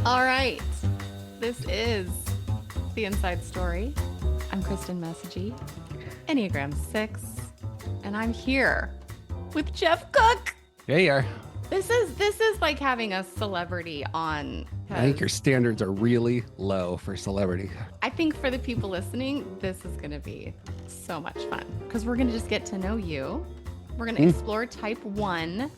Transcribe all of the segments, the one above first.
All right. This is The Inside Story. I'm Kristin Messegee, Enneagram 6, and I'm here with Jeff Cook. There you are. This is like having a celebrity on. I think your standards are really low for celebrity. I think for the people listening, this is going to be so much fun because we're going to just get to know you. We're going to explore type 1.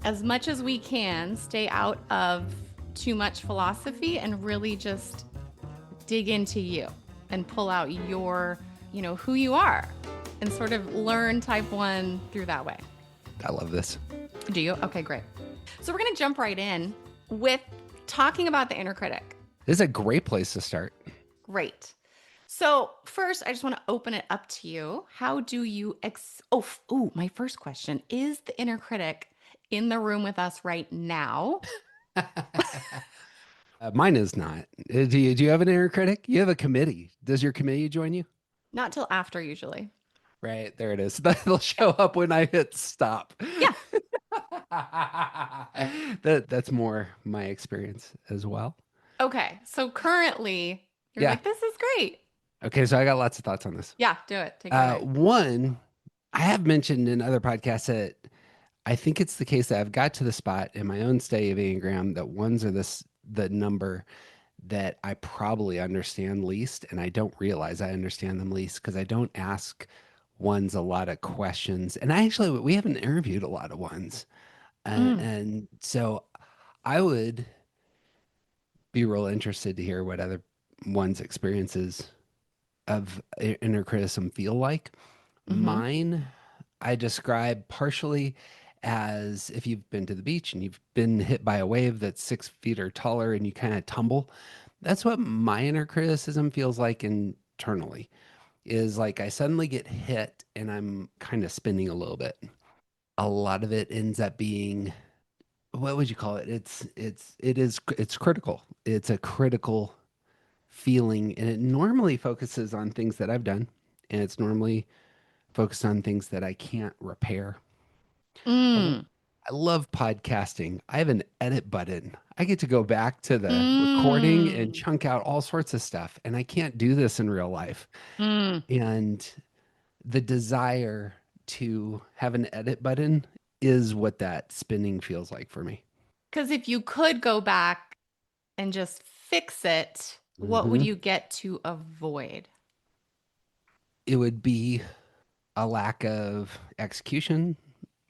As much as we can, stay out of too much philosophy and really just dig into you and pull out your, who you are and sort of learn type 1 through that way. I love this. Do you? Okay, great. So we're going to jump right in with talking about the inner critic. This is a great place to start. Great. So first, I just want to open it up to you. How do you, my first question, is the inner critic in the room with us right now? Mine is not. Do you have an inner critic? You have a committee. Does your committee join you? Not till after, usually. Right, there it is. They'll show up when I hit stop. Yeah. That's more my experience as well. Okay. So currently, you're Yeah. like, this is great. Okay, so I got lots of thoughts on this. Yeah, do it. Take it away. One, I have mentioned in other podcasts that I think it's the case that I've got to the spot in my own study of Enneagram that ones are the number that I probably understand least, and I don't realize I understand them least because I don't ask ones a lot of questions. And we haven't interviewed a lot of ones. And so I would be real interested to hear what other ones' experiences of inner criticism feel like. Mine, I describe partially as if you've been to the beach and you've been hit by a wave that's 6 feet or taller and you kind of tumble. That's what my inner criticism feels like internally, is like I suddenly get hit and I'm kind of spinning a little bit. A lot of it ends up being, what would you call it? It's critical. It's a critical feeling, and it normally focuses on things that I've done, and it's normally focused on things that I can't repair. I love podcasting. I have an edit button. I get to go back to the recording and chunk out all sorts of stuff, and I can't do this in real life. And the desire to have an edit button is what that spinning feels like for me. Because if you could go back and just fix it, what would you get to avoid? It would be a lack of execution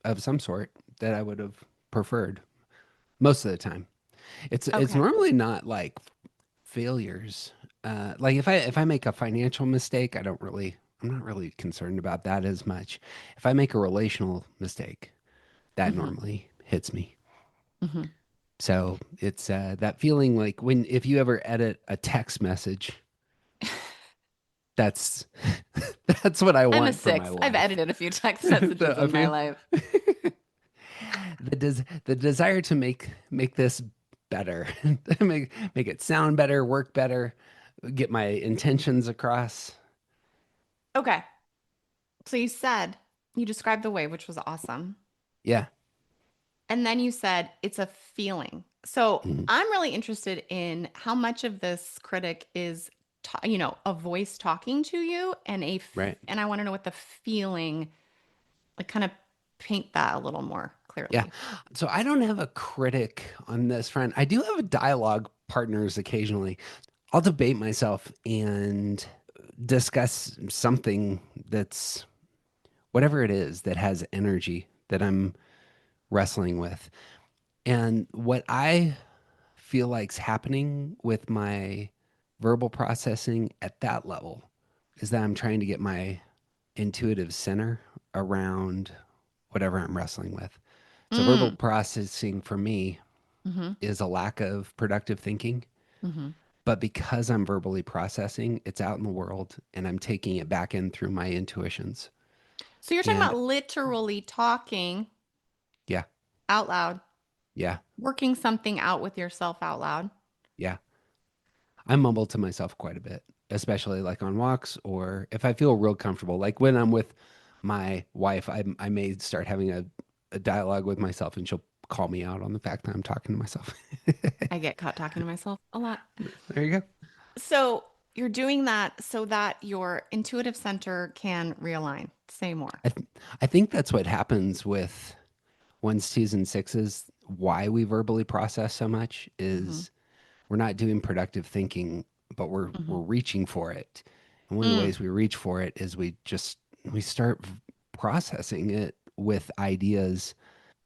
of some sort that I would have preferred most of the time. It's normally not like failures. Like if I make a financial mistake, I'm not really concerned about that as much. If I make a relational mistake, that normally hits me. So it's that feeling like if you ever edit a text message, that's what I want. I'm a for 6. my life. I've edited a few text messages in my life. The desire to make this better, make it sound better, work better, get my intentions across. Okay. So you described the wave, which was awesome. Yeah. And then you said it's a feeling. So I'm really interested in how much of this critic is, a voice talking to you and and I want to know what the feeling, like kind of paint that a little more clearly. Yeah. So I don't have a critic on this front. I do have dialogue partners occasionally. I'll debate myself and discuss something that's whatever it is that has energy that I'm wrestling with. And what I feel like's happening with my verbal processing at that level is that I'm trying to get my intuitive center around whatever I'm wrestling with. So verbal processing for me is a lack of productive thinking. But because I'm verbally processing, it's out in the world and I'm taking it back in through my intuitions. So you're talking about literally talking Yeah. out loud. Yeah. Working something out with yourself out loud. Yeah. I mumble to myself quite a bit, especially like on walks or if I feel real comfortable. Like when I'm with my wife, I may start having a dialogue with myself and she'll call me out on the fact that I'm talking to myself. I get caught talking to myself a lot. There you go. So you're doing that so that your intuitive center can realign. Say more. I think that's what happens with ones, twos, and sixes. Why we verbally process so much Hmm. is we're not doing productive thinking, but Hmm. we're reaching for it. And one of the Mm, ways we reach for it is we start processing it with ideas.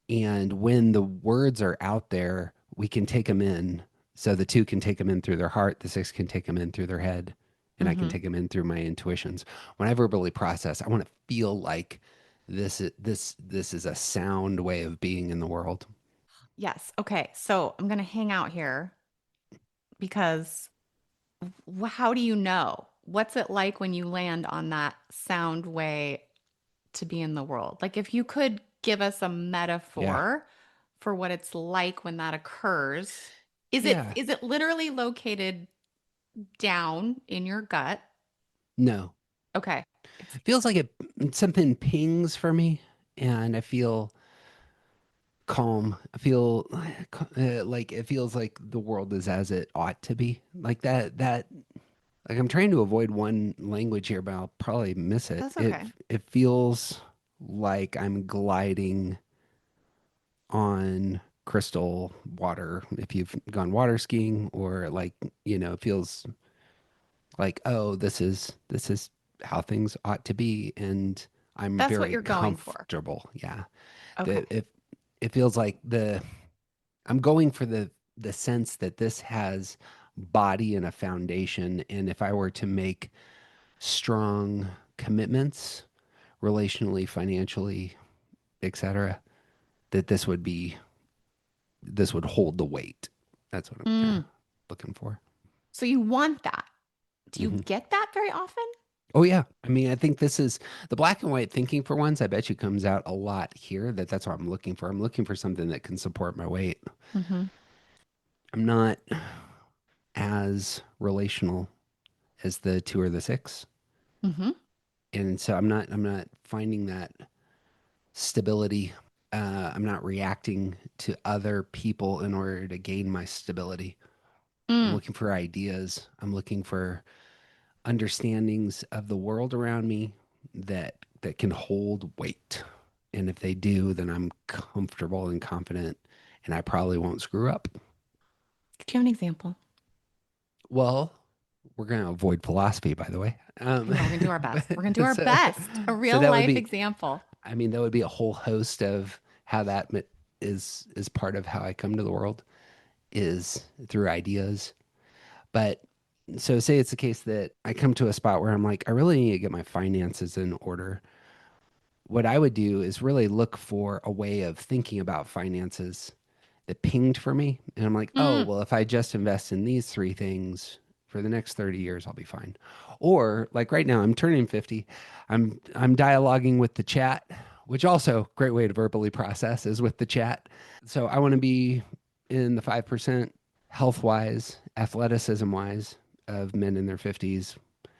And when the words are out there, we can take them in. So the two can take them in through their heart, the six can take them in through their head, and I can hmm. take them in through my intuitions. When I verbally process, I want to feel like this is a sound way of being in the world. Yes. Okay. So I'm going to hang out here because how do you know? What's it like when you land on that sound way to be in the world? Like, if you could give us a Yeah. metaphor for what it's like when that occurs, Yeah. is it literally located down in your gut? No. Okay. It's Feels like something pings for me and I feel calm. I feel like it feels like the world is as it ought to be. Like like I'm trying to avoid one language here, but I'll probably miss it. that's okay. It feels like I'm gliding on crystal water if you've gone water skiing or like, it feels like, oh, this is how things ought to be and I'm That's what very you're going for. comfortable. Yeah. Okay. It feels like I'm going for the sense that this has body and a foundation, and if I were to make strong commitments relationally, financially, etc., that this would hold the weight. That's what I'm kind of Mm. looking for. So you want that. Do you Hmm. get that very often? Oh yeah, I mean, I think this is the black and white thinking for once. I bet you comes out a lot here. That's what I'm looking for. I'm looking for something that can support my weight. Mm-hmm. I'm not as relational as the two or the six, Mm-hmm. and so I'm not finding that stability. I'm not reacting to other people in order to gain my stability. I'm Mm. looking for ideas. I'm looking for understandings of the world around me that can hold weight. And if they do, then I'm comfortable and confident, and I probably won't screw up. Do you have an example? Well, we're going to avoid philosophy, by the way. I know we're gonna do our best. We're gonna do our So, best. A so real that would life be, example. I mean, that would be a whole host of how is part of how I come to the world is through ideas. But so say it's the case that I come to a spot where I'm like, I really need to get my finances in order. What I would do is really look for a way of thinking about finances that pinged for me. And I'm like, oh, Mm. well, if I just invest in these three things for the next 30 years, I'll be fine. Or like right now, I'm turning 50. I'm dialoguing with the chat, which also great way to verbally process is with the chat. So I want to be in the 5% health wise, athleticism wise of men in their 50s.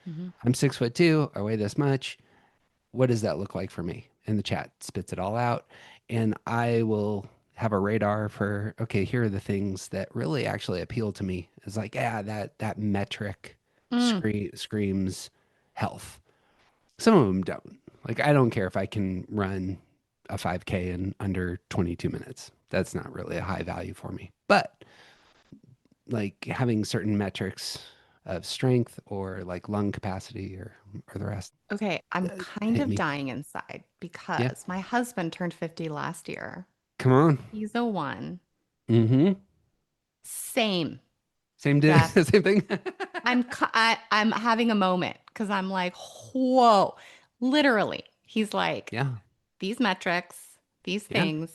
Mm-hmm. I'm 6'2". I weigh this much. What does that look like for me? And the chat spits it all out. And I will have a radar for, okay, here are the things that really actually appeal to me. It's like, yeah, that metric Mm. screams health. Some of them don't. Like, I don't care if I can run a 5K in under 22 minutes. That's not really a high value for me. But like having certain metrics of strength or like lung capacity or the rest Okay, I'm uh, kind hit of me. dying inside Yeah. because my husband turned 50 last year. Come on. He's a one. Mm-hmm. Same, Same Jeff. same thing. I'm having a moment because I'm like, whoa. Literally, he's like, Yeah. these metrics, these Yeah. things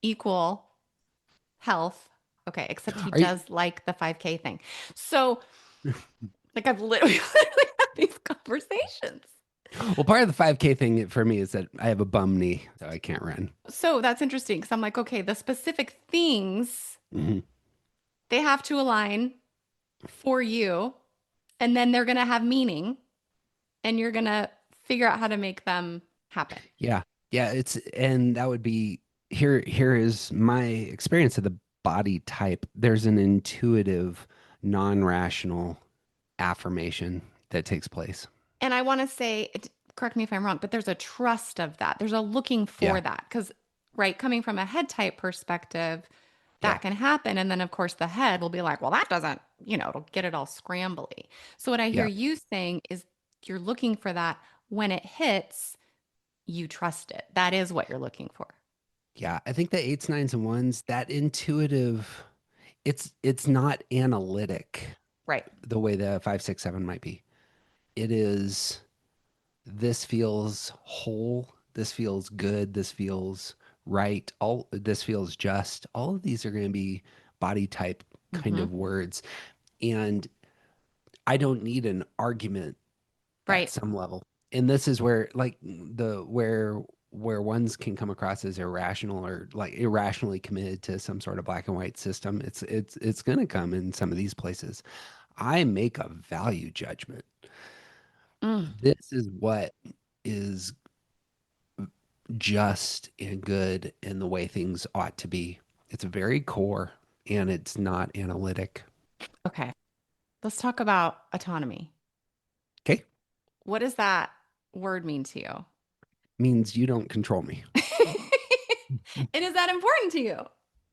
equal health. Okay, except he Are you does like the 5K thing. So, like, I've literally, literally had these conversations. well, part of the 5K thing for me is that I have a bum knee, so I can't run. So that's interesting because I'm like, okay, the specific things Hmm. they have to align for you, and then they're going to have meaning, and you're going to figure out how to make them happen. Yeah. Yeah. And that would be. here is my experience of the body type. There's an intuitive, non-rational affirmation that takes place. And I want to say, correct me if I'm wrong, but there's a trust of that. There's a looking for Yeah. that. Because, right, coming from a head type perspective, Yeah. that can happen. And then, of course, the head will be like, well, that doesn't, it'll get it all scrambly. So, what I hear Yeah. you saying is you're looking for that when it hits, you trust it. That is what you're looking for. Yeah. I think the eights, nines, and ones, that intuitive, it's not analytic Right. the way the five, six, seven might be. It is, this feels whole, this feels good, this feels right, all this feels just. All of these are going to be body type kind Hmm. of words. And I don't need an argument at Right. some level. And this is where like the where ones can come across as irrational or like irrationally committed to some sort of black and white system. It's going to come in some of these places. I make a value judgment. Mm. This is what is just and good in the way things ought to be. It's very core and it's not analytic. Okay. Let's talk about autonomy. Okay? What does that word mean to you? Means you don't control me. And is that important to you?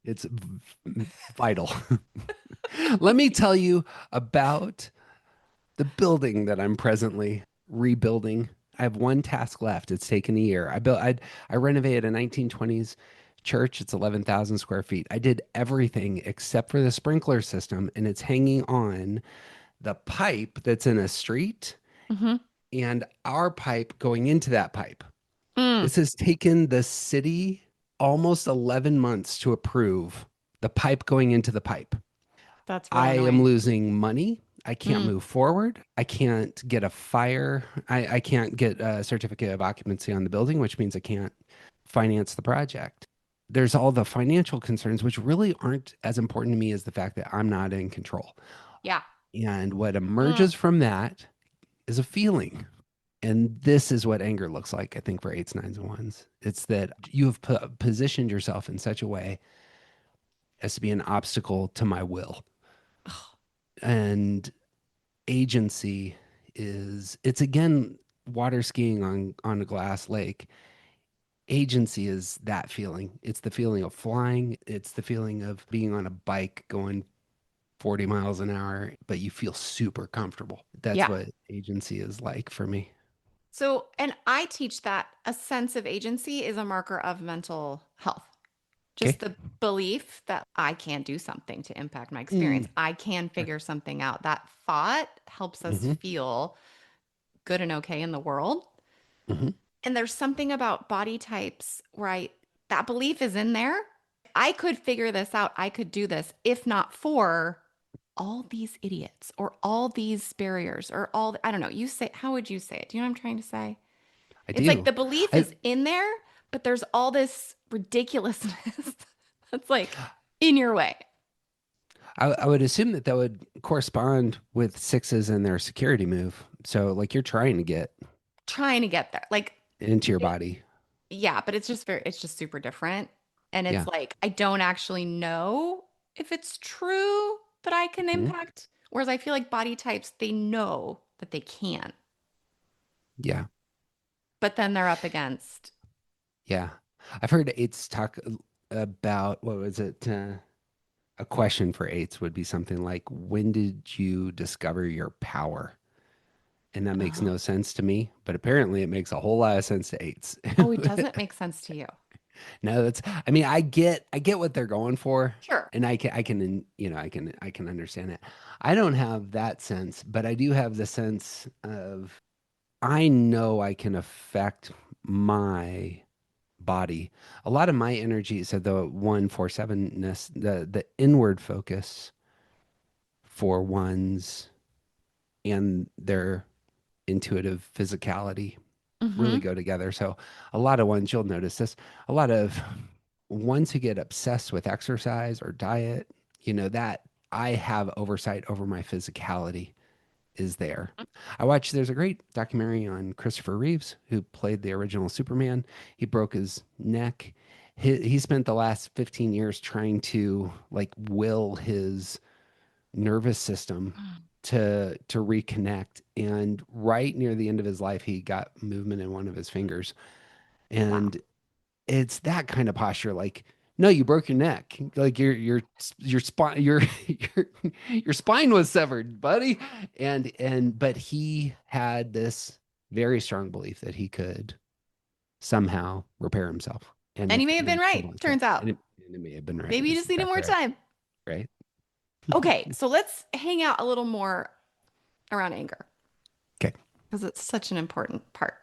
It's vital. Let me tell you about the building that I'm presently rebuilding. I have one task left. It's taken a year. I renovated a 1920s church. It's 11,000 square feet. I did everything except for the sprinkler system, and it's hanging on the pipe that's in a street Hmm. and our pipe going into that pipe. Mm. This has taken the city almost 11 months to approve the pipe going into the pipe. That's real I am annoying. losing money. I can't Mm. move forward. I can't get a fire. I can't get a certificate of occupancy on the building, which means I can't finance the project. There's all the financial concerns, which really aren't as important to me as the fact that I'm not in control. Yeah. And what emerges Mm. from that is a feeling. And this is what anger looks like, I think, for eights, nines, and ones. It's that you have positioned yourself in such a way as to be an obstacle to my will. Ugh. And agency is, it's again water skiing on a glass lake. Agency is that feeling. It's the feeling of flying. It's the feeling of being on a bike going 40 miles an hour, but you feel super comfortable. That's Yeah. what agency is like for me. So, and I teach that a sense of agency is a marker of mental health. Just Okay. the belief that I can do something to impact my Mm. experience. I can figure something out. That thought helps us Hmm. feel good and okay in the world. Hmm. And there's something about body types where that belief is in there. I could figure this out. I could do this if not for all these idiots or all these barriers or I don't know. You say, how would you say it? Do you know what I'm trying to say? I It's like do. the belief I, is in there, but there's all this ridiculousness that's like in your way. I would assume that that would correspond with sixes and their security move. So, like, you're trying to get Trying to get there. Like, into your body. yeah, but it's just super different. And it's Yeah. like, I don't actually know if it's true that I can Mhm. impact. Whereas I feel like body types, they know that they can, Yeah. but then they're up against, Yeah. I've heard eights talk about what was it? A question for eights would be something like, when did you discover your power? And that makes oh, no sense to me, but apparently it makes a whole lot of sense to eights. oh, it doesn't make sense to you. No, that's, I mean, I get what they're going for, Sure. and I can understand it. I don't have that sense, but I do have the sense of, I know I can affect my body. A lot of my energy, so the 147ness, the inward focus for ones and their intuitive physicality really Mm-hmm. go together. So a lot of ones, you'll notice this, a lot of ones who get obsessed with exercise or diet, that I have oversight over my physicality is there. There's a great documentary on Christopher Reeves, who played the original Superman. He broke his neck he spent the last 15 years trying to like will his nervous system to reconnect. And right near the end of his life, he got movement in one of his fingers. Wow. And it's that kind of posture, like, no, you broke your neck. Like your spine your your spine was severed, buddy. And but he had this very strong belief that he could somehow repair himself. And And he if may have and been it's right, simple as that. turns out. And it may have been right. Maybe you It's just needed exactly more right. time. Right. Okay, so let's hang out a little more around anger Okay. because it's such an important part.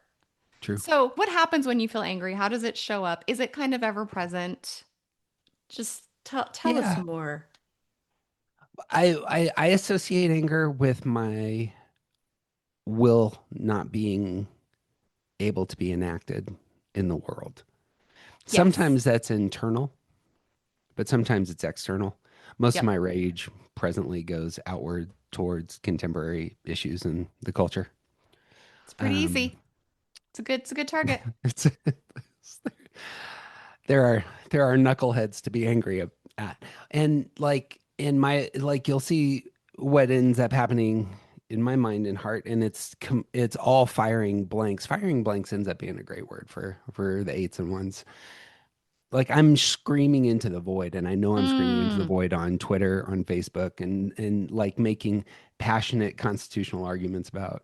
True. So, what happens when you feel angry? How does it show up? Is it kind of ever present? Just tell us Yeah. more. I associate anger with my will not being able to be enacted in the world. Yes. Sometimes that's internal, but sometimes it's external. Most of Yep. my rage presently goes outward towards contemporary issues in the culture. It's pretty Um, easy. It's a good target. it's, there are knuckleheads to be angry at, and like in my like you'll see what ends up happening in my mind and heart, and it's all firing blanks. Firing blanks ends up being a great word for the eights and ones. Like I'm screaming into the void, and I know I'm screaming into the Mm, void on Twitter, on Facebook, and like making passionate constitutional arguments about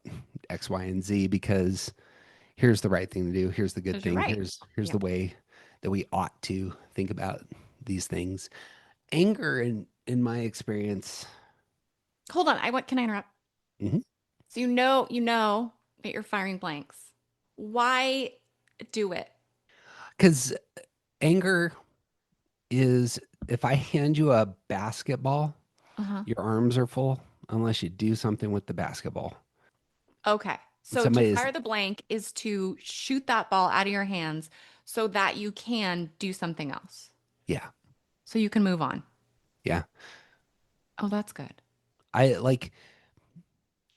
X, Y, and Z because here's the right thing to do. Here's the good because you're thing. right. Here's the Yep. way that we ought to think about these things. Anger, in my experience, Hold on. Can I interrupt? So you know that you're firing blanks. Why do it? because anger is if I hand you a basketball, Uh-huh. your arms are full unless you do something with the basketball. Okay. So to Somebody is, fire the blank is to shoot that ball out of your hands so that you can do something else. yeah, So you can move on. yeah. Oh, that's good. I like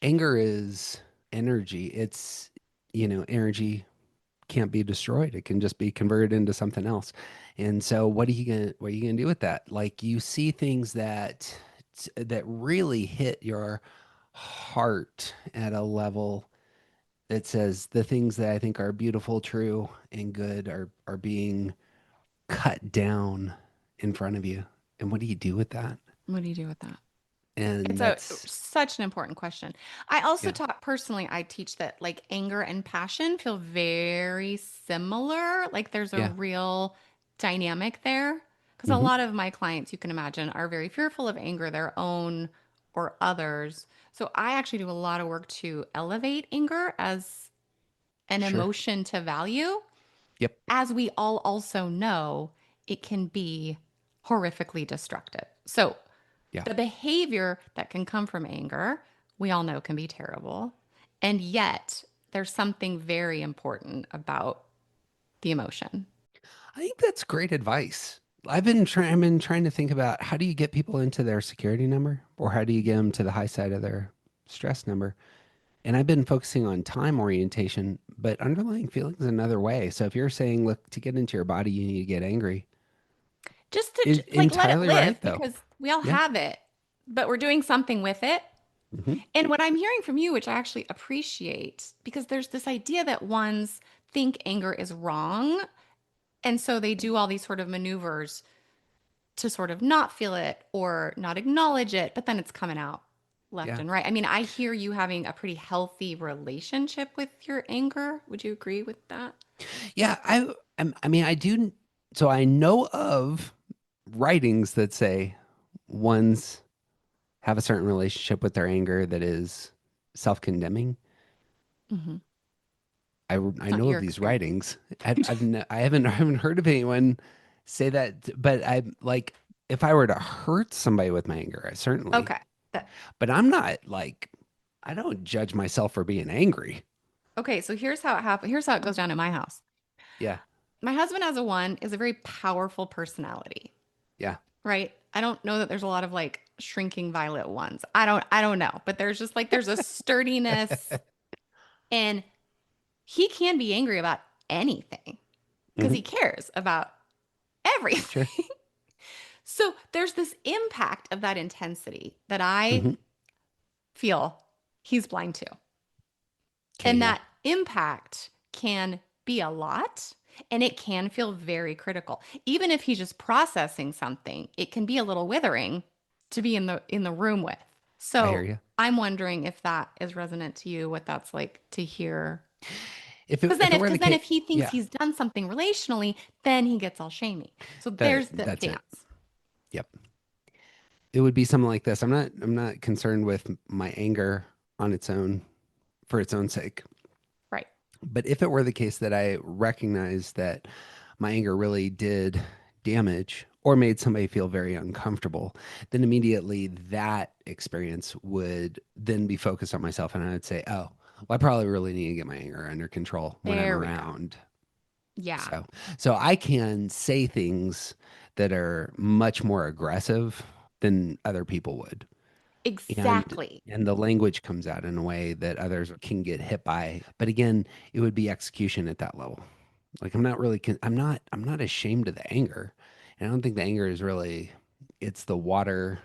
anger is energy. It's, energy can't be destroyed. It can just be converted into something else. And so what are you gonna do with that? Like you see things that really hit your heart at a level that says the things that I think are beautiful, true, and good are being cut down in front of you. And what do you do with that? What do you do with that? And It's a that's such an important question. I also yeah. taught personally, I teach that like anger and passion feel very similar. Like there's a Yeah. real dynamic there. Because a Hmm. lot of my clients, you can imagine, are very fearful of anger, their own or others. So I actually do a lot of work to elevate anger as an Sure. emotion to value. Yep. As we all also know, it can be horrifically destructive. So Yeah. the behavior that can come from anger, we all know can be terrible. And yet, there's something very important about the emotion. I think that's great advice. I've been trying to think about how do you get people into their security number or how do you get them to the high side of their stress number? And I've been focusing on time orientation, but underlying feelings another way. So if you're saying, look, to get into your body, you need to get angry, Just to is like let it entirely right live though. because we all Yeah. have it, but we're doing something with it. Hmm. And what I'm hearing from you, which I actually appreciate, because there's this idea that ones think anger is wrong. And so they do all these sort of maneuvers to sort of not feel it or not acknowledge it, but then it's coming out left Yeah. and right. I mean, I hear you having a pretty healthy relationship with your anger. Would you agree with that? Yeah. I mean, I do. So I know of writings that say ones have a certain relationship with their anger that is self-condemning. Hmm. I It's not know of your these experience. writings. I haven't heard of anyone say that, but I like if I were to hurt somebody with my anger, I certainly, Okay. That, but I'm not like I don't judge myself for being angry. okay. So here's how it happens. Here's how it goes down in my house. Yeah. My husband, as a one, is a very powerful personality, Yeah. right? I don't know that there's a lot of like shrinking violet ones. I don't know, but there's just like there's a sturdiness and he can be angry about anything because Hmm. he cares about Sure. everything. So there's this impact of that intensity that I Hmm. feel he's blind to. Okay. And Yeah. that impact can be a lot and it can feel very critical. Even if he's just processing something, it can be a little withering to be in the room with. I hear So you. I'm wondering if that is resonant to you, what that's like to hear. If Because it then if it if were the because then case, if he thinks yeah, he's done something relationally, then he gets all shamey. So there's the that's it. dance. Yep. It would be something like this. I'm not concerned with my anger on its own for its own sake. Right. But if it were the case that I recognize that my anger really did damage or made somebody feel very uncomfortable, then immediately that experience would then be focused on myself. And I would say, oh, well, I probably really need to get my anger under control when I'm There we go. around. Yeah. So I can say things that are much more aggressive than other people would. And Exactly. and the language comes out in a way that others can get hit by. But again, it would be execution at that level. Like I'm not ashamed of the anger. And I don't think the anger is really it's the water,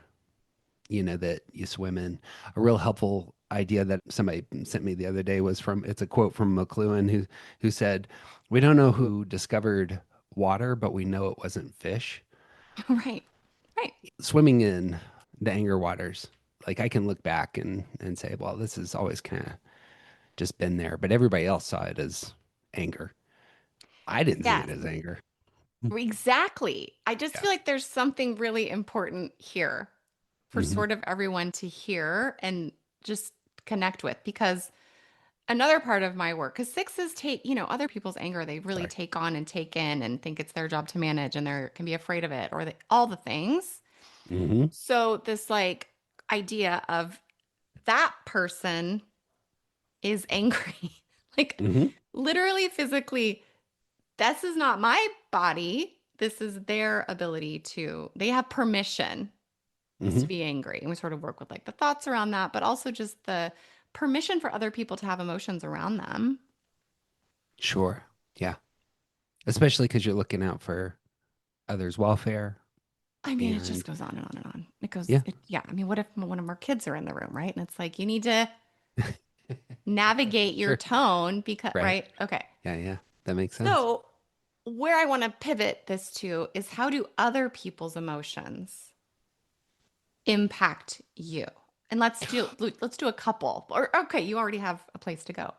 that you swim in. A real helpful idea that somebody sent me the other day was from it's a quote from McLuhan who said, "We don't know who discovered water, but we know it wasn't fish." Right. Right. Swimming in the anger waters, like I can look back and say, well, this has always kind of just been there, but everybody else saw it as anger. I didn't see it Yes. as anger. Exactly. I just Yeah. feel like there's something really important here for Hmm. sort of everyone to hear and just connect with because another part of my work, because sixes take, other people's anger, they really Sorry. take on and take in and think it's their job to manage and they can be afraid of it or all the things. Hmm. So, this like idea of that person is angry, like Hmm. literally physically this is not my body. This is their ability they have permission Hmm. to be angry. And we sort of work with like the thoughts around that, but also just the permission for other people to have emotions around them. Sure. Yeah. Especially because you're looking out for others' welfare. I mean, it just And goes on and on and on. yeah. Yeah. I mean, what if one of our kids are in the room, right? And it's like, you need to navigate your Sure. tone because, Right. right? Okay. Yeah. Yeah. That makes sense. So, where I want to pivot this to is how do other people's emotions impact you? And let's do a couple. Or okay, you already have a place to go.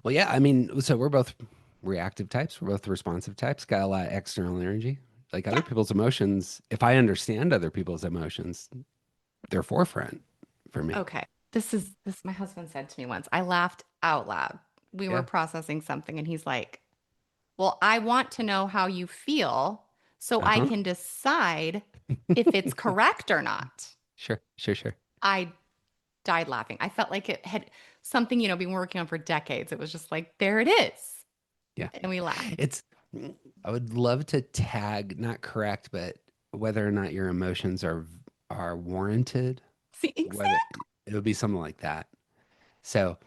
Well, yeah. I mean, so we're both reactive types. We're both responsive types. Got a lot of external energy. Like other Yeah. people's emotions, if I understand other people's emotions, they're forefront for me. Okay. This my husband said to me once. I laughed out loud. We were Yeah. processing something and he's like, "Well, I want to know how you feel so I Uh-huh. can decide if it's correct or not." Sure. Sure. Sure. I died laughing. I felt like it had something, been working on for decades. It was just like, there it is. Yeah. And we laughed. It's, I would love to tag, not correct, but whether or not your emotions are warranted, See, whether exactly. it would be something like that. So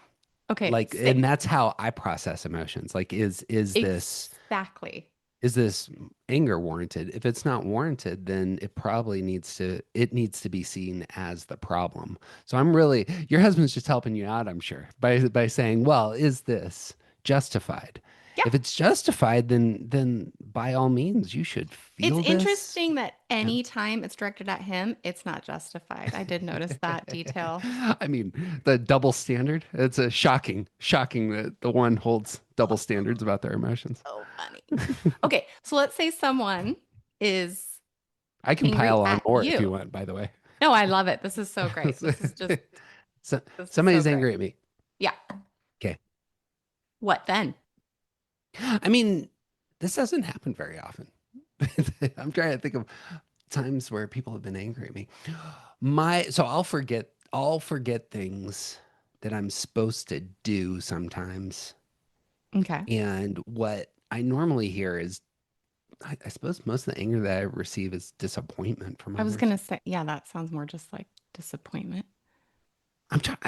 Okay, like, and that's how I process emotions. Like, exactly. is this anger warranted? If it's not warranted, then it needs to be seen as the problem. So your husband's just helping you out, I'm sure, by saying, well, is this justified? Yeah. If it's justified, then by all means you should It's feel this. interesting that Yeah. any time it's directed at him, it's not justified. I did notice that detail. I mean, the double standard, it's a shocking that the one holds double standards about their emotions. So funny. Okay, so let's say someone is I can angry pile on at more if you you. want, by the way. No, I love it. This is so great. So This is so somebody's great. angry at me. Yeah. Okay. What then? I mean, this doesn't happen very often. I'm trying to think of times where people have been angry at me. So I'll forget things that I'm supposed to do sometimes. Okay. And what I normally hear is I suppose most of the anger that I receive is disappointment from I was others. gonna say, yeah, that sounds more just like disappointment. I'm trying.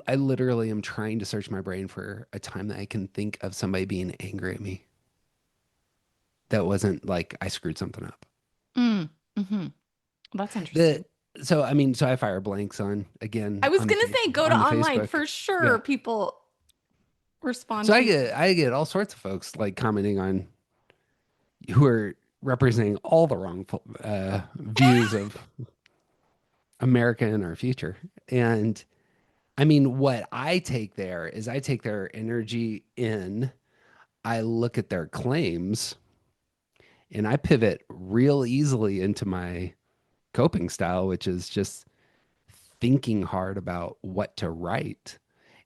I literally am trying to search my brain for a time that I can think of somebody being angry at me. that wasn't like I screwed something up. Mm, hmm. That's The interesting. so I mean, so I fire blanks on I again was gonna say go to on the online Facebook. for Yeah. sure. People respond So to. I get all sorts of folks like commenting on who are representing all the wrong views of America and our future. And I mean, what I take there is I take their energy in, I look at their claims, and I pivot real easily into my coping style, which is just thinking hard about what to write.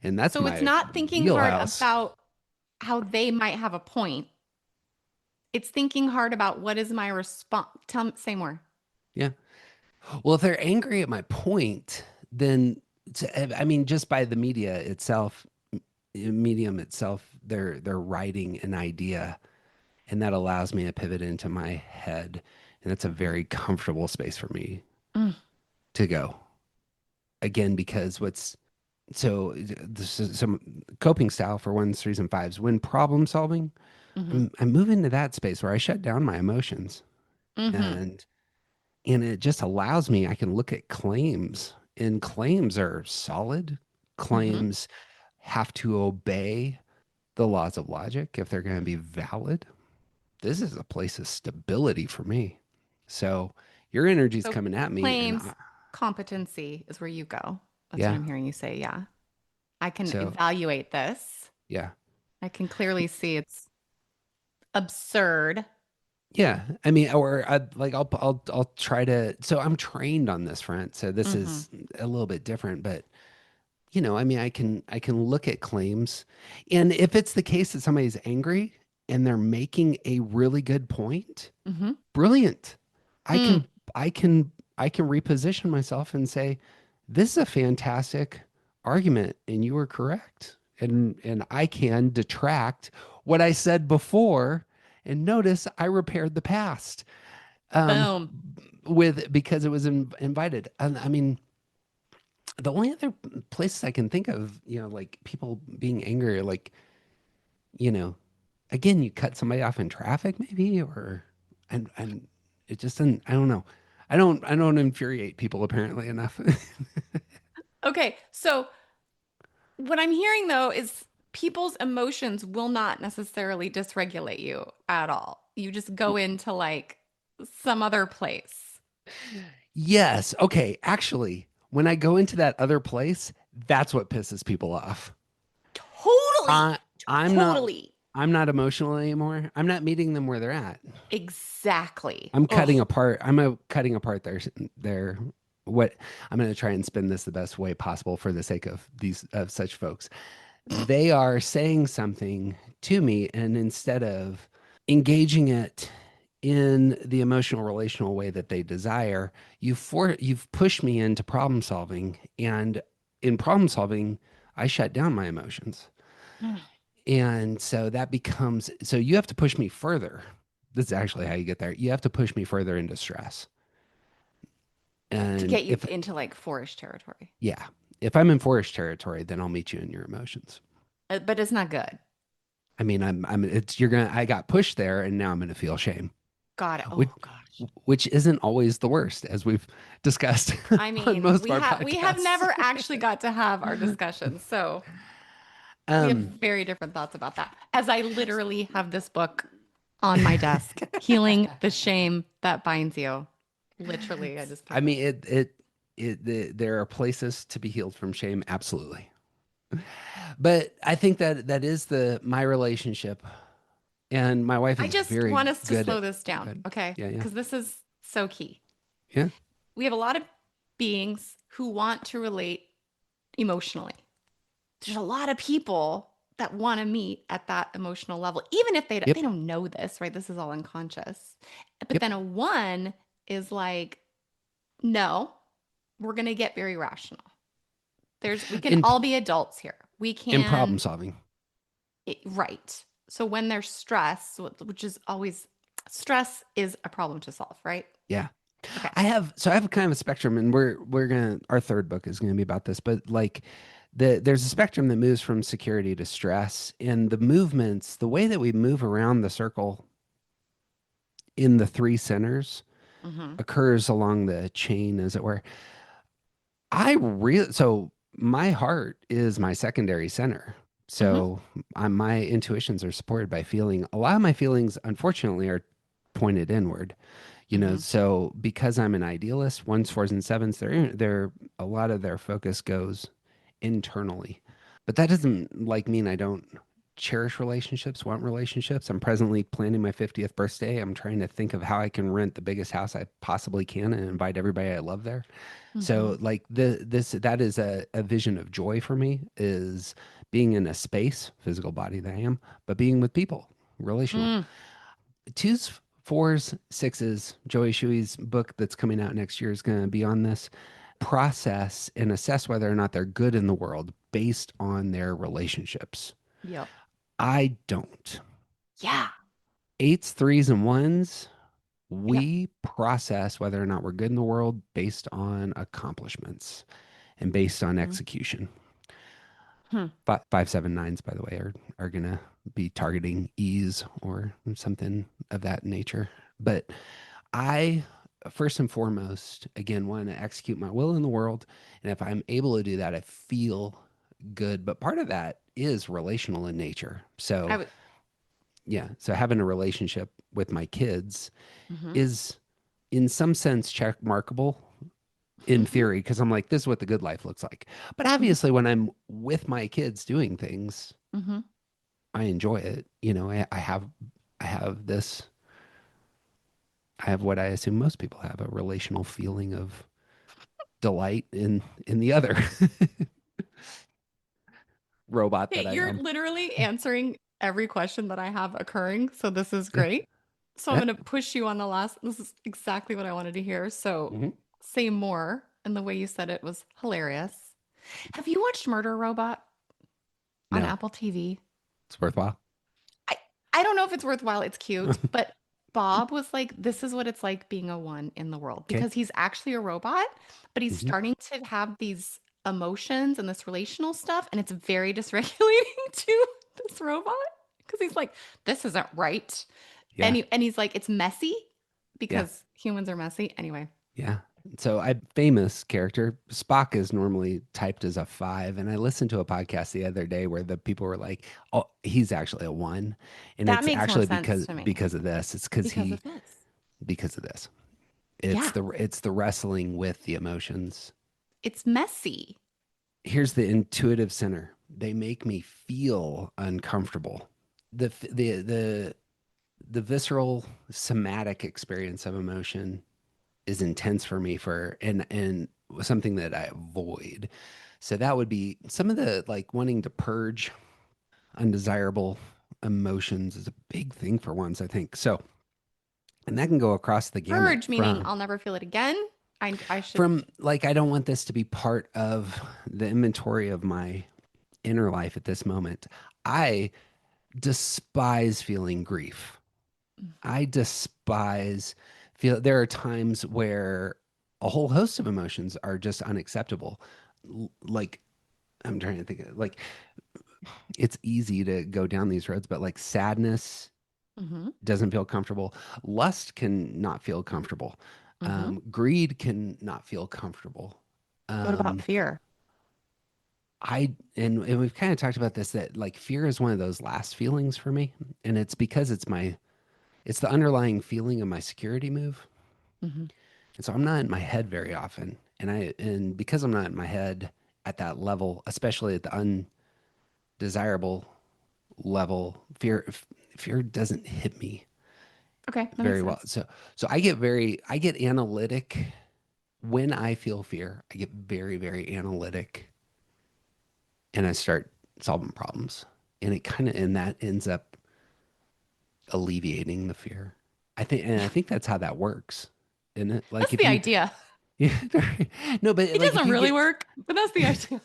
And that's So it's my not thinking hard wheelhouse. about how they might have a point. It's thinking hard about what is my response. Say more. Yeah. Well, if they're angry at my point, then I mean, just by the media itself, medium itself, they're writing an idea, and that allows me to pivot into my head, and that's a very comfortable space for me Mm, to go. Again, because what's so this is some coping style for ones, threes, and fives. When problem solving, hmm. I'm moving to that space where I shut down my emotions, Hmm. and it just allows me. I can look at claims, and claims are solid. Hmm. Claims have to obey the laws of logic if they're going to be valid. This is a place of stability for me. So your energy's So coming at me, and claims, competency is where you go. That's what yeah. I'm hearing you say. Yeah. I can So evaluate this. yeah. I can clearly see it's absurd. Yeah, I mean, or like I'll try to. So I'm trained on this front, so this Hmm. is a little bit different. But I mean, I can look at claims, and if it's the case that somebody's angry and they're making a really good point, Hmm. brilliant. I Mm. can I can reposition myself and say, this is a fantastic argument, and you were correct, and I can detract what I said before, and notice I repaired the past um, Boom. with because it was invited. And I mean, the only other places I can think of, like people being angry, are like, you know, again, you cut somebody off in traffic, maybe, or and it just doesn't. I don't know. I don't infuriate people apparently enough. Okay. So what I'm hearing though is people's emotions will not necessarily dysregulate you at all. You just go into like some other place. Yes. Okay. Actually, when I go into that other place, that's what pisses people off. Totally. I I'm not Totally. I'm not emotional anymore. I'm not meeting them where they're at. Exactly. I'm cutting Oh. apart. Cutting apart their what I'm going to try and spin this the best way possible for the sake of these of such folks. They are saying something to me, and instead of engaging it in the emotional relational way that they desire, you've pushed me into problem solving, and in problem solving, I shut down my emotions. Mm. And so that becomes so you have to push me further. This is actually how you get there. You have to push me further into stress. To And get you if into like forest territory. yeah, if I'm in forest territory, then I'll meet you in your emotions. But it's not good. I mean, it's you're gonna I got pushed there, and now I'm gonna feel shame, Got it. which Oh gosh. which isn't always the worst, as we've discussed I on mean, most of our we have podcasts. never actually got to have our discussions. So we have um, very different thoughts about that. As I literally have this book on my desk, Healing the Shame That Binds You. Literally, I just I picked mean, up. there are places to be healed from shame, absolutely. But I think that that is the my relationship, and my wife I is just very want us to good slow at this down, good. okay? Yeah, yeah, Because this is so key. yeah. We have a lot of beings who want to relate emotionally. There's a lot of people that want to meet at that emotional level, even if Yep, they don't know this, right? This is all unconscious. But yep. then a one is like, no, we're going to get very rational. We can In all be adults here. We in problem can, solving. right. So when there's stress, which is always, stress is a problem to solve, right? Yeah. Okay. I have a kind of a spectrum, and we're gonna our third book is gonna be about this, but like there's a spectrum that moves from security to stress, and the movements, the way that we move around the circle in the three centers Mm-hmm. occurs along the chain, as it were. So my heart is my secondary center. Mm-hmm. So my intuitions are supported by feeling. A lot of my feelings, unfortunately, are pointed inward. Mm-hmm. So because I'm an idealist, ones, fours, and sevens, they're a lot of their focus goes internally. But that doesn't like mean I don't cherish relationships, want relationships. I'm presently planning my 50th birthday. I'm trying to think of how I can rent the biggest house I possibly can and invite everybody I love there. Mm-hmm. So like that is a vision of joy for me, is being in a space, physical body that I am, but being with people, relational. Mm. Twos, fours, sixes, Joey Shuey's book that's coming out next year is going to be on this process and assess whether or not they're good in the world based on their relationships. Yep. I don't. Yeah. Eights, threes, and ones, Yep. we process whether or not we're good in the world based on accomplishments and based on Mm-hmm. execution. Hmm. Five, seven, nines, by the way, are gonna be targeting ease or something of that nature. But I, first and foremost, again, want to execute my will in the world, and if I'm able to do that, I feel good. But part of that is relational in nature. I So would. yeah, so having a relationship with my kids Mm-hmm. is, in some sense, check markable in theory, because I'm like, this is what the good life looks like. But Mm-hmm. obviously, when I'm with my kids doing things, Mm-hmm. I enjoy it. I have this, I have what I assume most people have, a relational feeling of delight in the other robot Hey, that I you're am. literally answering every question that I have occurring, so this is great. So I'm Yeah. going to push you on the last. This is exactly what I wanted to hear. So Mhm. say more. And the way you said it was hilarious. Have you watched Murder Robot on No, Apple TV? it's worthwhile. I I don't know if it's worthwhile. It's cute, but Bob was like, "This is what it's like being a one in the world," Okay. because he's actually a robot, but he's Hmm. starting to have these emotions and this relational stuff, and it's very dysregulating to this robot because he's like, "This isn't right," Yeah. and he's like, "It's messy Yeah. because humans are messy." Anyway, Yeah. So I famous character Spock is normally typed as a five, and I listened to a podcast the other day where the people were like, "Oh, he's actually a one," and that it's makes more actually sense to me because of this. It's because of this. because of this. Yeah, It's the wrestling with the emotions. it's messy. Here's the intuitive center. They make me feel uncomfortable. The f- the visceral somatic experience of emotion is intense for me for and something that I avoid. So that would be some of the like wanting to purge undesirable emotions is a big thing for ones, I think. So, and that can go across the gamut Purge meaning I'll never feel it again. I should. from like I don't want this to be part of the inventory of my inner life at this moment. I despise feeling grief. I despise feel there are times where a whole host of emotions are just unacceptable. Like I'm trying to think of like it's easy to go down these roads, but like sadness Mm-hmm. doesn't feel comfortable. Lust can not feel comfortable. Mm-hmm. Greed can not feel comfortable. What about Um, fear? and we've kind of talked about this that like fear is one of those last feelings for me, and it's because it's the underlying feeling of my security move. Mm-hmm. And so I'm not in my head very often. And because I'm not in my head at that level, especially at the undesirable level, fear doesn't hit me Okay, that makes very well. sense. So I get analytic when I feel fear. I get very, very analytic and I start solving problems. And that ends up alleviating the fear. I think that's how that works. Isn't it? Like That's if the you idea. yeah, no, but It like if doesn't you really get work, but that's the idea.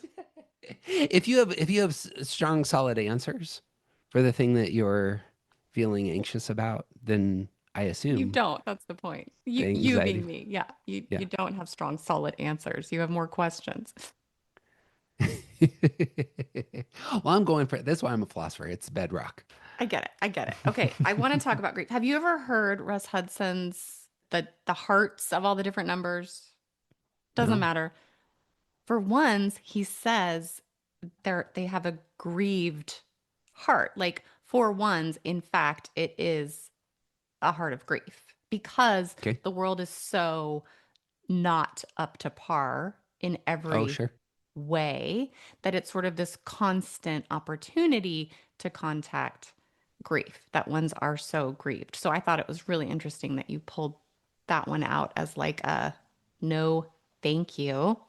if you have strong solid answers for the thing that you're feeling anxious about, then I You assume don't. That's the point. the You anxiety. being me. Yeah. Yeah. You don't have strong, solid answers. You have more questions. Well, I'm going for it. That's why I'm a philosopher. It's bedrock. I get it. I get it. Okay, I want to talk about grief. Have you ever heard Russ Hudson's the hearts of all the different numbers? Doesn't No. matter. For ones, he says they have a grieved heart. Like for ones, in fact, it is a heart of grief because Okay. the world is so not up to par in Oh, every sure. way that it's sort of this constant opportunity to contact grief, that ones are so grieved. So I thought it was really interesting that you pulled that one out as like a no, thank you.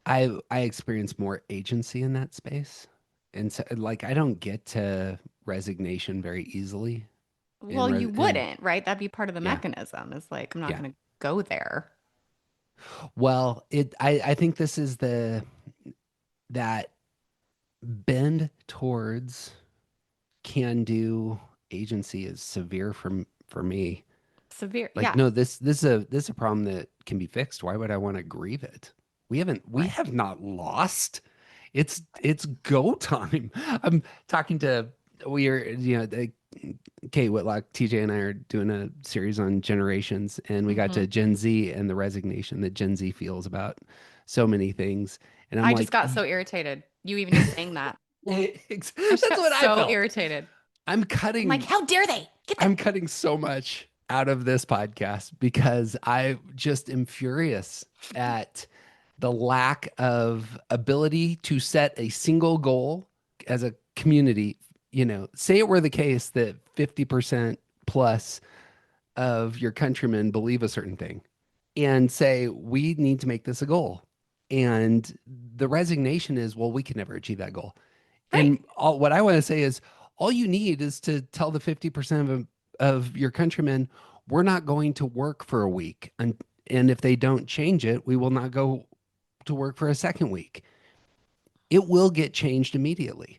I experience more agency in that space. And so like I don't get to resignation very easily. Well, you And wouldn't, right? That'd be part of the yeah. mechanism. Is like, I'm not Yeah. going to go there. Well, I think this is the that bend towards can do agency is severe for me. Severe. Like, Yeah. no, this is a problem that can be fixed. Why would I want to grieve it? We Right. have not lost. It's go time. I'm talking to we are Kate Whitlock, TJ and I are doing a series on generations, and we got Hmm. to Gen Z and the resignation that Gen Z feels about so many things. And I'm I just like, got so irritated. You even just saying that. I just that's got what I so felt. irritated. I'm I'm like, cutting how dare they? Get them. I'm cutting so much out of this podcast because I just am furious at the lack of ability to set a single goal as a community. You know, say it were the case that 50% plus of your countrymen believe a certain thing and say, we need to make this a goal. And the resignation is, well, we can never achieve that goal. Right. And what I want to say is, all you need is to tell the 50% of your countrymen, we're not going to work for a week. And if they don't change it, we will not go to work for a second week. It will get changed immediately.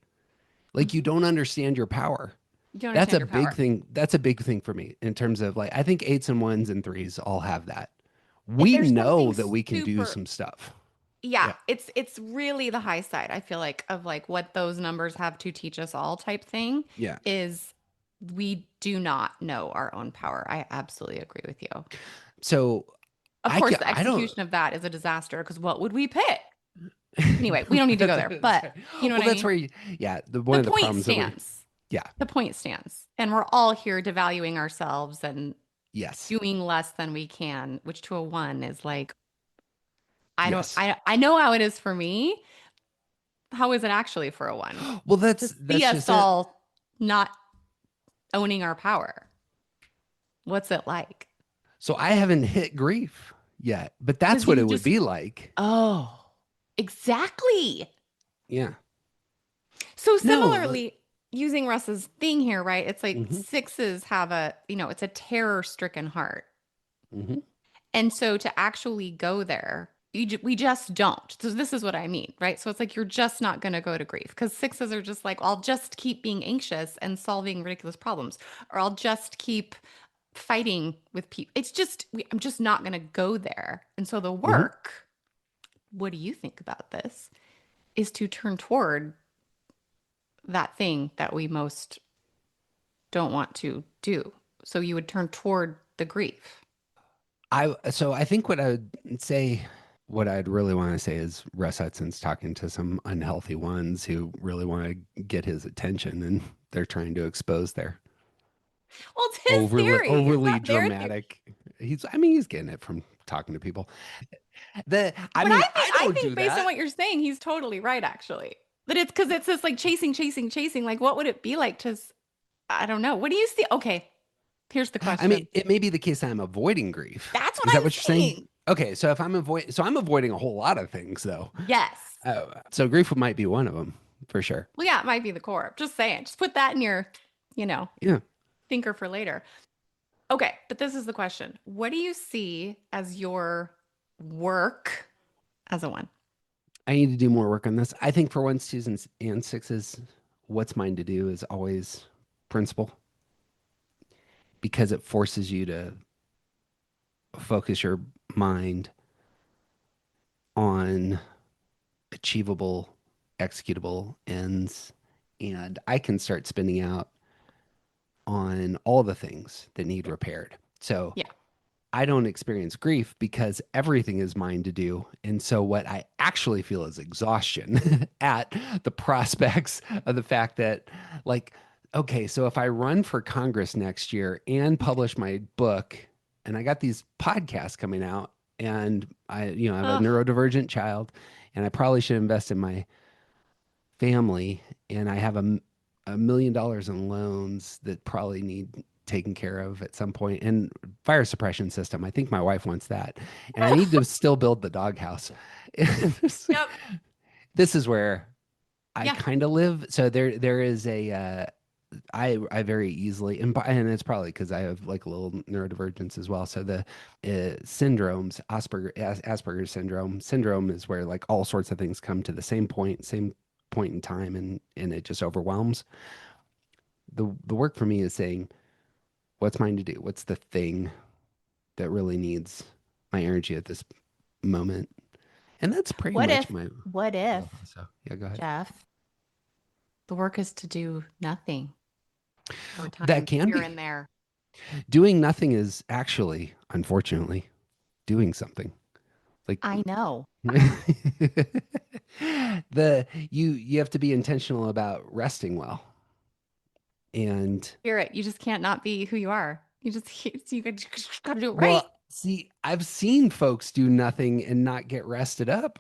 Like you Hmm. don't understand your power. You don't That's understand a your big power. thing. That's a big thing for me in terms of like, I think eights and ones and threes all have that. We There's know something that we can do super, some stuff. yeah, Yeah. it's really the high side. I feel like of like what those numbers have to teach us all type thing Yeah. is we do not know our own power. I absolutely agree with you. So Of course, the I don't, execution of that is a disaster because what would we pick? Anyway, we don't need to go there, That's but right. you know what Well, I that's mean? where yeah, one The of the point problems that we, stands. yeah, The point stands. And we're all here devaluing ourselves and yes, doing less than we can, which to a one is like, I don't, yes. I know how it is for me. How is it actually for a one? Well, To see that's us just it. all not owning our power. What's it like? So I haven't hit grief yet, but that's Because what you it would just, be like. oh, exactly. Yeah. So No. similarly, using Russ's thing here, right? It's like Mm-hmm, sixes have a, it's a terror-stricken heart. mm-hmm, And so to actually go there, we just don't. So this is what I mean, right? So it's like you're just not going to go to grief because sixes are just like, I'll just keep being anxious and solving ridiculous problems, or I'll just keep fighting with people. It's just, I'm just not going to go there. And so the mm-hmm. work, what do you think about this? Is to turn toward that thing that we most don't want to do. So you would turn toward the grief. I think what I'd really want to say is Russ Hudson's talking to some unhealthy ones who really want to get his attention, and they're trying to expose their Well, it's his theory. It's overly not their theory. dramatic. I mean, he's getting it from talking to people. I But mean, I I don't think do based on that. what you're saying, he's totally right, actually. That it's because it's just like chasing, chasing, chasing. Like, what would it be like to, I don't know. What do you see? Okay, here's the I mean, question. it may be the case I'm avoiding grief. That's what Is that I'm what you're saying? saying. Okay, so if I'm avoiding a whole lot of things though. Yes. So grief might be one of them for sure. Well, yeah, it might be the core. Just saying. Just put that in your, you know, Yeah. thinker for later. Okay, but this is the question. What do you see as your work as a one? I need to do more work on this. I think for ones, twos, and sixes, what's mine to do is always principle because it forces you to focus your mind on achievable, executable ends, and I can start spinning out on all the things that need Yeah. repaired. So Yeah. I don't experience grief because everything is mine to do. And so what I actually feel is exhaustion at the prospects of the fact that, like, okay, so if I run for Congress next year and publish my book, and I got these podcasts coming out, and I have a Ugh. neurodivergent child, and I probably should invest in my family, and I have a million dollars in loans that probably need taken care of at some point, and fire suppression system. I think my wife wants that, and I need to still build the doghouse. Yep. This is where I Yeah. kind of live. So there is a I very easily, and it's probably because I have like a little neurodivergence as well. So the syndromes, Asperger's syndrome is where like all sorts of things come to the same point in time, and it just overwhelms. The work for me is saying, what's mine to do? What's the thing that really needs my energy at this moment? And that's pretty What much if, my what if, so yeah, go ahead. Jeff, the work is to do nothing for That times can here be. and there? Doing nothing is actually, unfortunately, doing something. Like I know. you have to be intentional about resting well. And Spirit, you just can't not be who you are. You gotta do it right. well, see, I've seen folks do nothing and not get rested up.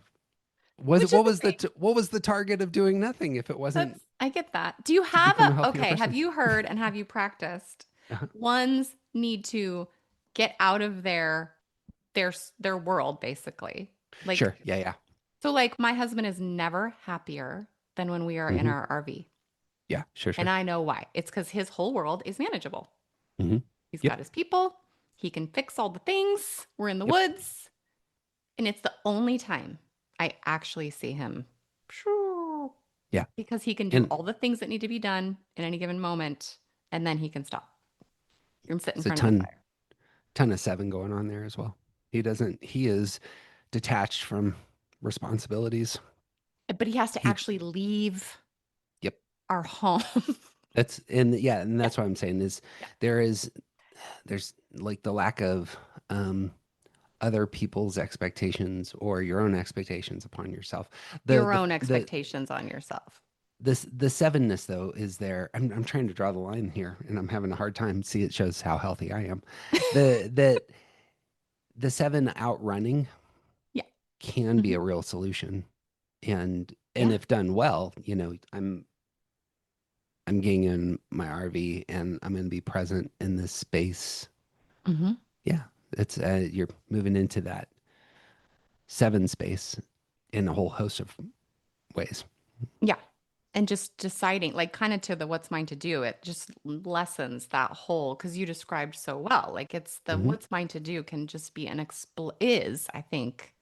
Which is the thing. What was the target of doing nothing if it wasn't I get that. Do you to have become a healthier okay, have person? you heard and have you practiced? Uh-huh. Ones need to get out of their world basically. Like Sure. Yeah, yeah. so like my husband is never happier than when we are in Hmm. our RV. Yeah, sure, And sure. I know why. It's because his whole world is manageable. Hmm. He's Yep. got his people. He can fix all the things. We're in the Yep. woods. And it's the only time I actually see him Yeah. because he can do And all the things that need to be done in any given moment. And then he can stop and sit in it's a front of the fire. ton of seven going on there as well. He is detached from responsibilities. But he has to He, actually leave yep. our home. And Yeah. that's what I'm saying is Yeah. there is there's like the lack of um other people's expectations or your own expectations upon yourself. The Your the own the expectations on yourself. the sevenness though is there. I'm trying to draw the line here, and I'm having a hard time. See, it shows how healthy I am. The the the seven outrunning Yeah. can be Hmm. a real solution, and Yeah. if done well, I'm getting in my RV and I'm going to be present in this space. Hmm. Yeah, it's you're moving into that seven space in a whole host of ways. Yeah. And just deciding, like, kind of to the what's mine to do, it just lessens that whole, because you described so well. Like, it's the Hmm. what's mine to do can just be is, I think,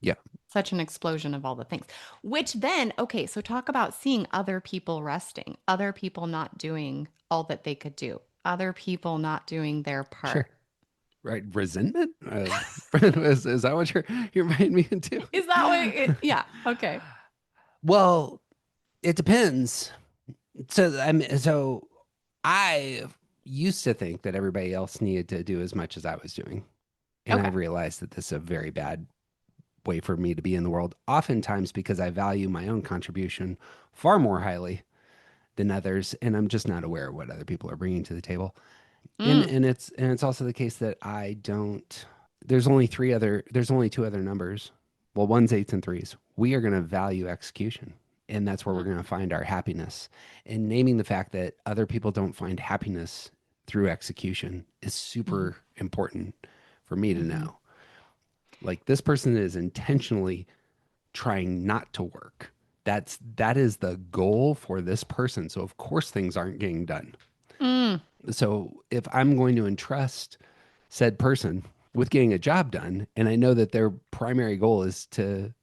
Yeah, such an explosion of all the things. Which then, okay, so talk about seeing other people resting, other people not doing all that they could do, other people not doing their sure. part. Right, resentment. Is that what you're inviting me into? Is that what yeah, okay. Well, it depends. So I used to think that everybody else needed to do as much as I was doing, and Okay. I've realized that this is a very bad way for me to be in the world. Oftentimes because I value my own contribution far more highly than others, and I'm just not aware of what other people are bringing to the table. And Mm, it's also the case that I don't. There's only two other numbers. Well, one's eights and threes. We are going to value execution, and that's where we're mm, going to find our happiness. And naming the fact that other people don't find happiness through execution is mhm, super important for me to mhm. know. Like this person is intentionally trying not to work. That is the goal for this person. So of course things aren't getting done. Mm, So if I'm going to entrust said person with getting a job done, and I know that their primary goal is to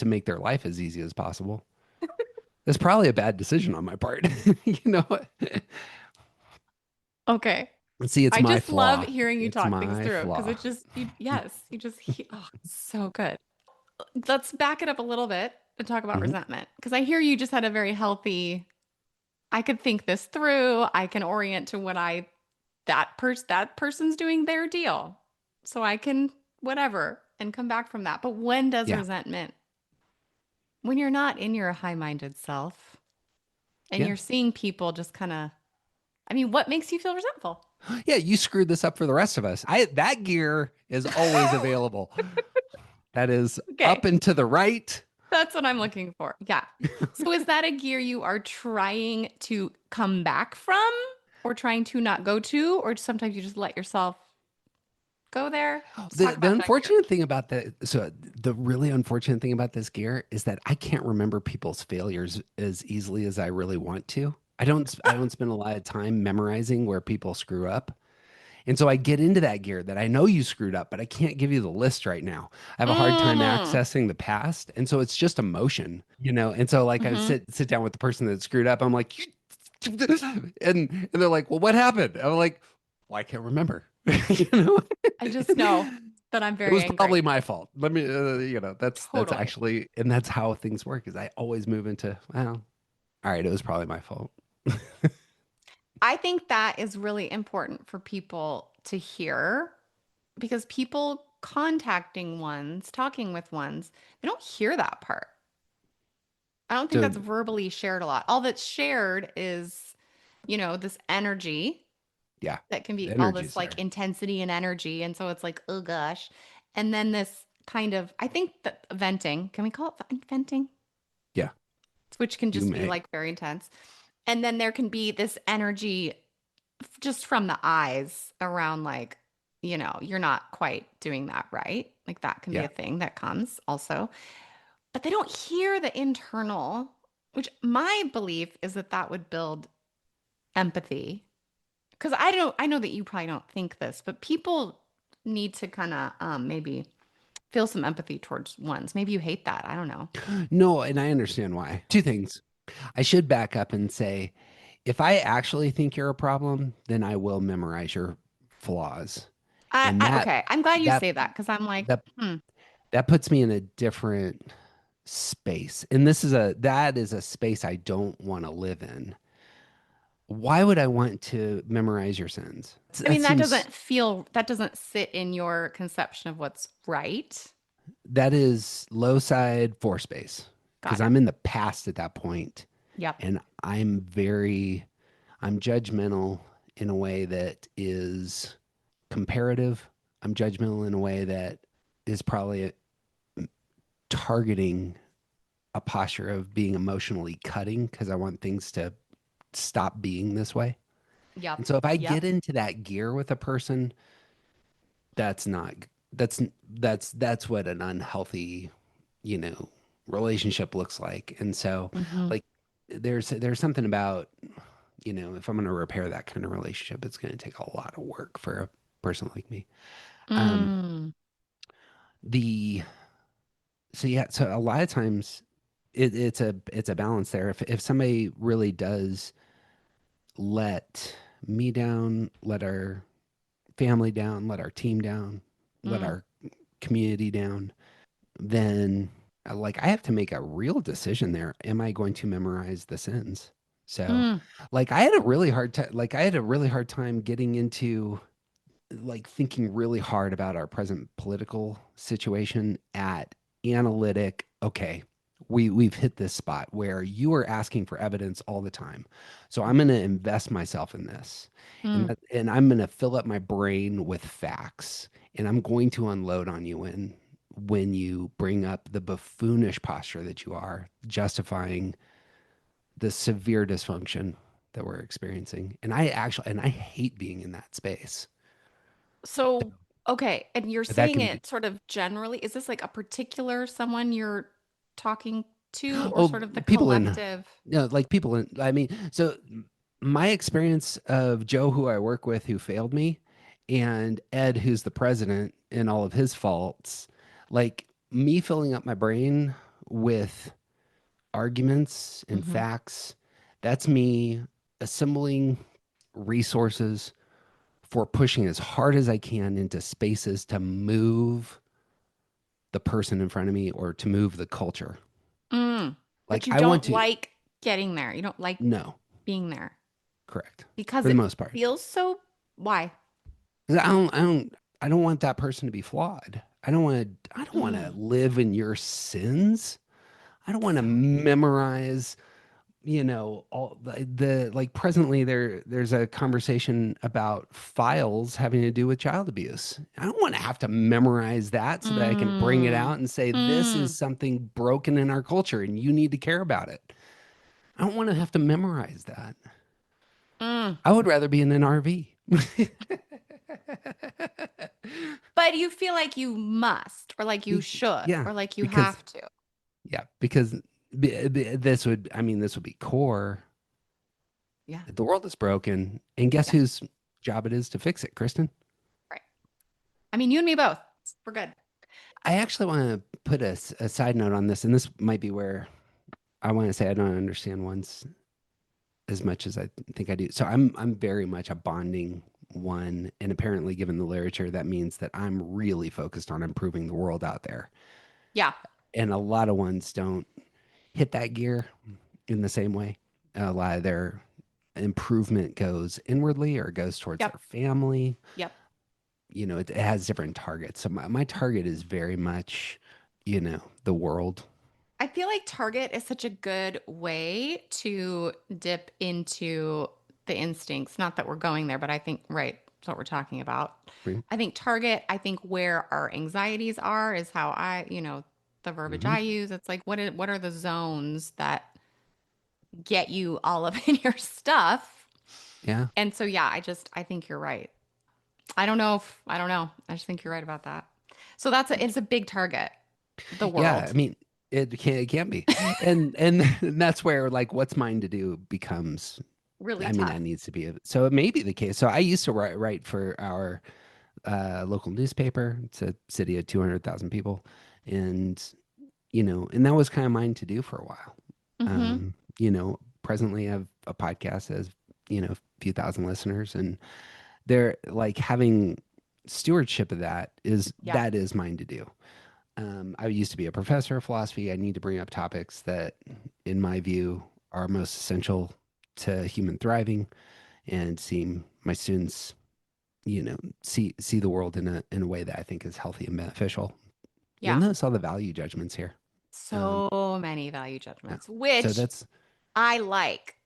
make their life as easy as possible, that's probably a bad decision on my part. You know what? okay. See, it's I my just love flaw. hearing you It's talk things my through because flaw. it just, oh, it's so good. let's back it up a little bit and talk about Mhm. resentment. Because I hear you just had a very healthy, I could think this through. I can orient to what that person's doing their deal. So I can whatever and come back from that. But when does Yeah. resentment, when you're not in your high-minded self and Yeah. you're seeing people just kind of, I mean, what makes you feel resentful? Yeah, you screwed this up for the rest of us. I That gear is always available. That is up Okay. and to the right. That's what I'm looking for. Yeah. So is that a gear you are trying to come back from or trying to not go to, or sometimes you just let yourself go there? Let's The talk the about that gear. unfortunate thing about that, so the really unfortunate thing about this gear is that I can't remember people's failures as easily as I really want to. I don't spend a lot of time memorizing where people screw up. And so I get into that gear that I know you screwed up, but I can't give you the list right now. I have a hard time Mm-hmm. accessing the past. And so it's just emotion, you know? And so like I Mm-hmm. sit down with the person that screwed up. I'm like, and they're like, well, what happened? I'm like, well, I can't remember. You know? I just know that I'm It very was angry. probably my fault. Let me, that's Totally. actually, and that's how things work is I always move into, well, all right, it was probably my fault. I think that is really important for people to hear because people contacting ones, talking with ones, they don't hear that part. I don't think So that's verbally shared a lot. All that's shared is, this energy yeah, that can the be all energy's this like there. intensity and energy. And so it's like, oh gosh. And then this kind of, I think that venting, can we call it venting? Yeah, Which can you just be may. like very intense. And then there can be this energy just from the eyes around like, you're not quite doing that right. Like that can be Yeah. a thing that comes also. But they don't hear the internal, which my belief is that that would build empathy. Because I know that you probably don't think this, but people need to kind of maybe feel some empathy towards ones. Maybe you hate that. I don't know. No, and I understand why. Two things. I should back up and say, if I actually think you're a problem, then I will memorize your flaws. And Okay. I'm glad you that say that because I'm like, that hmm. that puts me in a different space. And that is a space I don't want to live in. Why would I want to memorize your sins? I That mean, seems that doesn't sit in your conception of what's right. that is low side four space because Got it. I'm in the past at that point Yep. and I'm judgmental in a way that is comparative. I'm judgmental in a way that is probably targeting a posture of being emotionally cutting because I want things to stop being this way. Yep. And so if I Yep. get into that gear with a person, that's not that's that's what an unhealthy, you know, relationship looks like. And so Hmm. like there's something about, if I'm going to repair that kind of relationship, it's going to take a lot of work for a person like me. Um, Mm. the so yeah, so a lot of times it's a balance there. If somebody really does let me down, let our family down, let our team down, let Mm. our community down, then like I have to make a real decision there. Am I going to memorize the sins? So, Mm. like I had a really hard time getting into like thinking really hard about our present political situation at analytic, okay, we've hit this spot where you are asking for evidence all the time. So I'm going to invest myself in this. Mm. And I'm going to fill up my brain with facts and I'm going to unload on you when you bring up the buffoonish posture that you are justifying the severe dysfunction that we're experiencing. And I hate being in that space. So, okay, and you're But that saying can be it sort of generally. Is this like a particular someone you're talking to, or oh sort of the people in collective? like people in I mean so my experience of Joe who I work with who failed me and Ed who's the president and all of his faults, like me filling up my brain with arguments and Hmm. facts, that's me assembling resources for pushing as hard as I can into spaces to move the person in front of me or to move the culture. But Like you I want don't to, like getting there. You don't like no, being there correct. because For the it most part. feels so. Why? 'Cause I don't want that person to be flawed. I don't want to live in your sins. I don't want to So memorize, all like presently there's a conversation about files having to do with child abuse. I don't want to have to memorize that so that I can bring it mm, out and say this is mm, something broken in our culture and you need to care about it. I don't want to have to memorize that. mm. I would rather be in an RV. But you feel like you must, or like you Be- should, yeah, or like you because have to. because this would be core. Yeah. The world is broken, and guess Yeah. whose job it is to fix it, Kristen? Right. I mean, you and me both. We're good. I actually want to put a side note on this, and this might be where I want to say I don't understand ones as much as I think I do. So I'm very much a bonding one, and apparently, given the literature, that means that I'm really focused on improving the world out there. Yeah. And a lot of ones don't hit that gear in the same way. A lot of their improvement goes inwardly or goes towards Yep. their family. Yep. It has different targets. So my target is very much, the world. I feel like Target is such a good way to dip into the instincts. Not that we're going there, but I think, right, that's what we're talking about. Right? I think Target, I think where our anxieties are is how the verbiage Mm-hmm. I use. It's like, what are the zones that get you all up in your stuff? Yeah. And so, yeah, I think you're right. I don't know. I just think you're right about that. So it's a big target, the Yeah. I world. mean, it can be. And that's where like what's mine to do becomes, Really I mean, that tough. needs to be, so it may be the case. So I used to write for our local newspaper. It's a city of 200,000 people. And, and that was kind of mine to do for a while. Mm-hmm. Presently I have a podcast that has, a few thousand listeners, and they're like having stewardship of Yeah. that is mine to do. I used to be a professor of philosophy. I need to bring up topics that, in my view, are most essential to human thriving and seeing my students, see the world in a way that I think is healthy and beneficial. You'll Yeah. notice all the value judgments here. Um, So many value yeah. judgments, So which that's I like.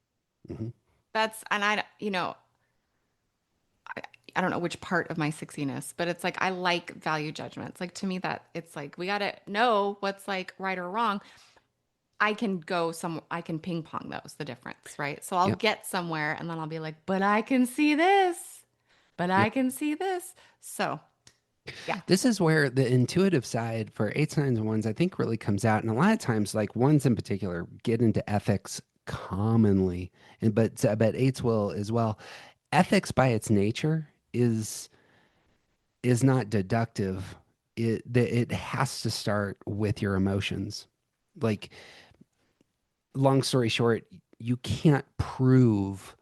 mhm. And I, I don't know which part of my sexiness, but it's like I like value judgments. Like to me, that it's like we got to know what's like right or wrong. I can ping pong the difference, right? So I'll Yep. get somewhere and then I'll be like, but I can see this, but I Yep. can see this. So, yeah. This is where the intuitive side for eights, nines, and ones, I think, really comes out. And a lot of times, like ones in particular, get into ethics commonly, and but eights will as well. Ethics, by its nature, is not deductive. It has to start with your emotions. Like, long story short, you can't prove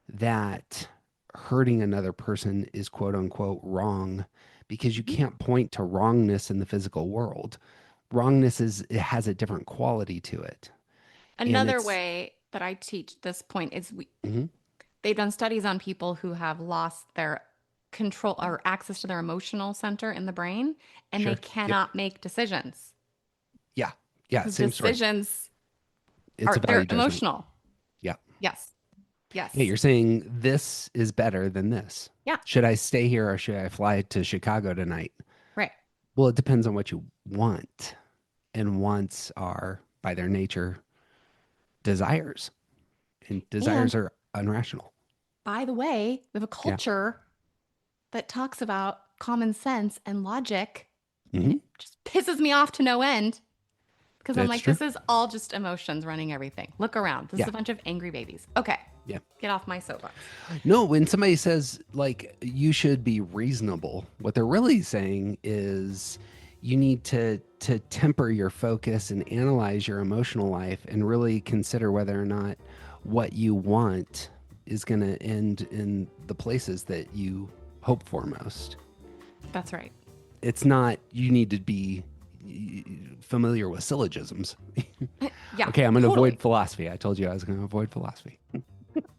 that hurting another person is quote unquote wrong because you Mhm. can't point to wrongness in the physical world. Wrongness it has a different quality to it. And Another it's way that I teach this point is mhm, they've done studies on people who have lost their control or access to their emotional center in the brain and they sure. Yep. cannot make decisions Yeah. Yeah. because Same story. decisions It's a they're value judgment. emotional. Yeah. Yes. Yeah. Yes. You're saying this is better than this. Yeah. Should I stay here or should I fly to Chicago tonight? Right. Well, it depends on what you want. And wants are, by their nature, desires. And And desires are unrational. by the way, we have a Yeah. culture that talks about common sense and logic, and Hmm. it just pisses me off to no end because I'm That's like, true. this is all just emotions running everything. Look around. This is Yeah. a bunch of angry babies. Okay. Yeah. Get off my soapbox. No, when somebody says like you should be reasonable, what they're really saying is you need to temper your focus and analyze your emotional life and really consider whether or not what you want is going to end in the places that you hope for most. That's right. It's not you need to be familiar with syllogisms. Yeah. Okay, I'm going to totally. avoid philosophy. I told you I was going to avoid philosophy.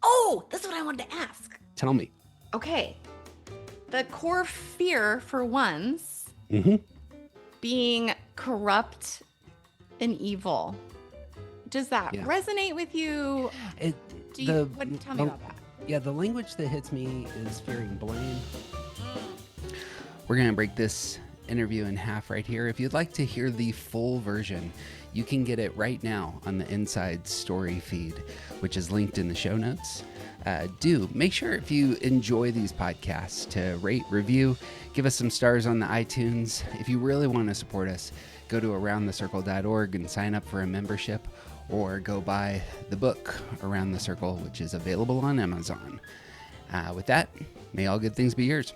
Oh, that's what I wanted to ask. Tell me. Okay. The core fear for ones being corrupt and evil. Does that resonate with you? Tell me about that. Yeah, the language that hits me is fearing blame. We're going to break this interview in half right here. If you'd like to hear the full version, you can get it right now on the Inside Story feed, which is linked in the show notes. Do make sure, if you enjoy these podcasts, to rate, review, give us some stars on the iTunes. If you really want to support us, go to aroundthecircle.org and sign up for a membership, or go buy the book Around the Circle, which is available on Amazon. With that, may all good things be yours.